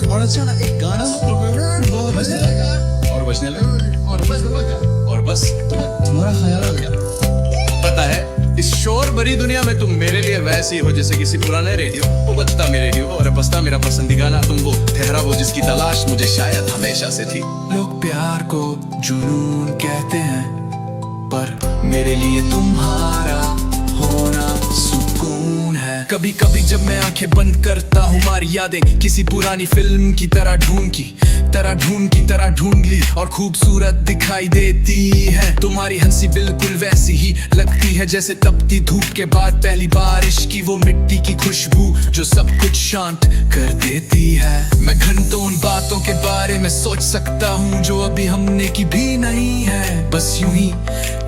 और अच्छा ना एक गाना वो बजने लगा और बजने लगा और बस तुम्हारा ख्याल आ गया। पता है इस शोर भरी दुनिया में तुम मेरे लिए वैसे ही हो जैसे किसी पुराने रेडियो। वो बजता मेरे रेडियो और बजता मेरा पसंदीदा गाना। तुम वो ठहरा वो जिसकी तलाश मुझे शायद हमेशा से थी। लोग प्यार को जुनून कहते हैं, पर मेरे लिए तुम्हारा होना सुकून है। कभी कभी जब मैं आंखें बंद करता हूँ, हमारी यादें किसी पुरानी फिल्म की तरह ढूंढ ली और खूबसूरत दिखाई देती है। तुम्हारी हंसी बिल्कुल वैसी ही लगती है जैसे तपती धूप के बाद पहली बारिश की वो मिट्टी की खुशबू जो सब कुछ शांत कर देती है। मैं घंटों उन बातों के बारे में सोच सकता हूँ जो अभी हमने की भी नहीं है। बस यूं ही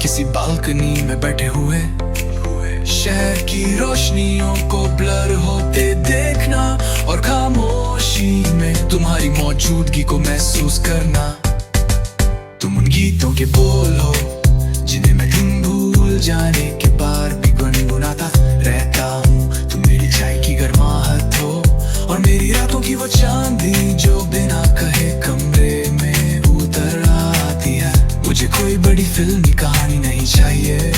किसी बालकनी में बैठे हुए शहर की रोशनियों को ब्लर होते देखना और खामोशी में तुम्हारी मौजूदगी को महसूस करना। तुम उन गीतों के बोल हो जिन्हें मैं भूल जाने के बाद भी गुनगुनाता रहता हूँ। तुम मेरी चाय की गर्माहट हो और मेरी रातों की वो चांदी जो बिना कहे कमरे में उतर आती है। मुझे कोई बड़ी फिल्म की कहानी नहीं चाहिए,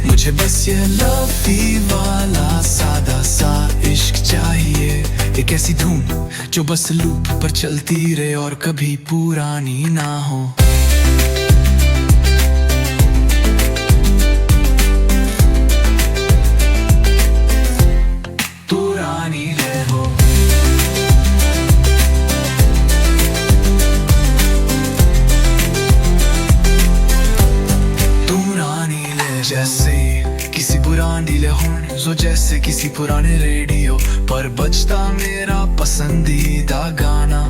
मुझे बस ये लवी वाला सादा सा इश्क चाहिए। एक ऐसी धुन जो बस लूप पर चलती रहे और कभी पुरानी ना हो। पुरानी रहो जैसे किसी पुरानी लहर जो जैसे किसी पुराने रेडियो पर बजता मेरा पसंदीदा गाना।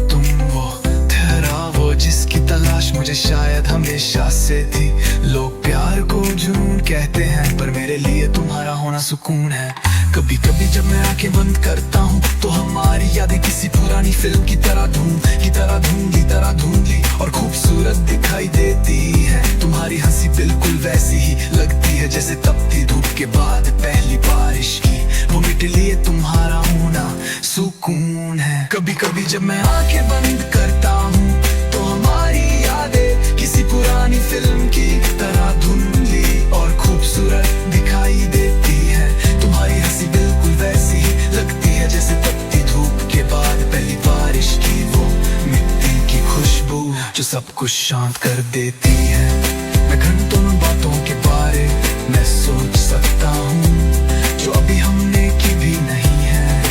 तुम वो ठहरा वो जिसकी तलाश मुझे शायद हमेशा से थी। लोग प्यार को जुनून कहते हैं, पर मेरे लिए तुम्हारा होना सुकून है। कभी कभी जब मैं आंखें बंद करता हूँ तो हमारी यादें किसी पुरानी फिल्म की तरह धुंधली और खूबसूरत दिखाई देती है। तुम्हारी हंसी बिल्कुल वैसी ही लगती है जैसे तपती धूप के बाद पहली बारिश की वो मिट्टी लिए तुम्हारा होना सुकून है। कभी कभी जब मैं आंखें बंद करता हूँ तो हमारी यादें किसी पुरानी फिल्म की तरह धुंधली और खूबसूरत दिखाई देती है। तुम्हारी हंसी बिल्कुल वैसी ही लगती है जैसे तपती धूप के बाद पहली बारिश की वो मिट्टी की खुशबू जो सब कुछ शांत कर देती है। मैं घंटों उन बातों के बारे में सोच सकता हूँ जो अभी हमने की भी नहीं है।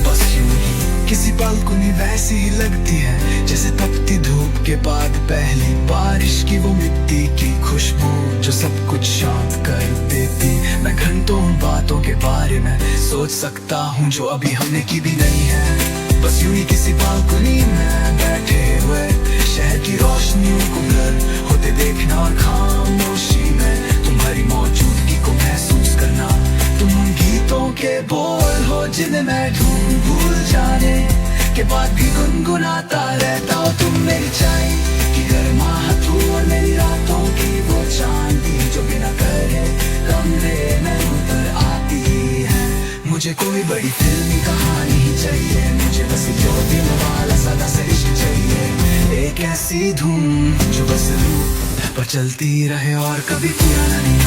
बस यूं ही किसी बालकनी वैसी ही लगती है जैसे तपती धूप के बाद पहली बारिश की वो मिट्टी की खुशबू जो सब कुछ शांत कर देती। मैं घंटों उन बातों के बारे में सोच सकता हूँ जो अभी हमने की भी नहीं है। बस यूं ही किसी बालकनी में बैठे हुए शहर की रोशनियों को ब्लर होते देखना और खामोशी में तुम्हारी मौजूदगी को महसूस करना। तुम उन गीतों के बोल हो जिन्हें मैं भूल जाने के बाद भी गुनगुनाता रहता हूँ। तुम मेरी चाय की गर्माहट हो और मेरी रातों की वो चांदी जो बिना करे कमरे में उतर आती है। मुझे कोई बड़ी फिल्मी कहानी ही चाहिए, मुझे बस जो दिल वाला सादा सा इश्क चाहिए। एक ऐसी धुन जो बस लूप पर चलती रहे और कभी पुराना नहीं हो।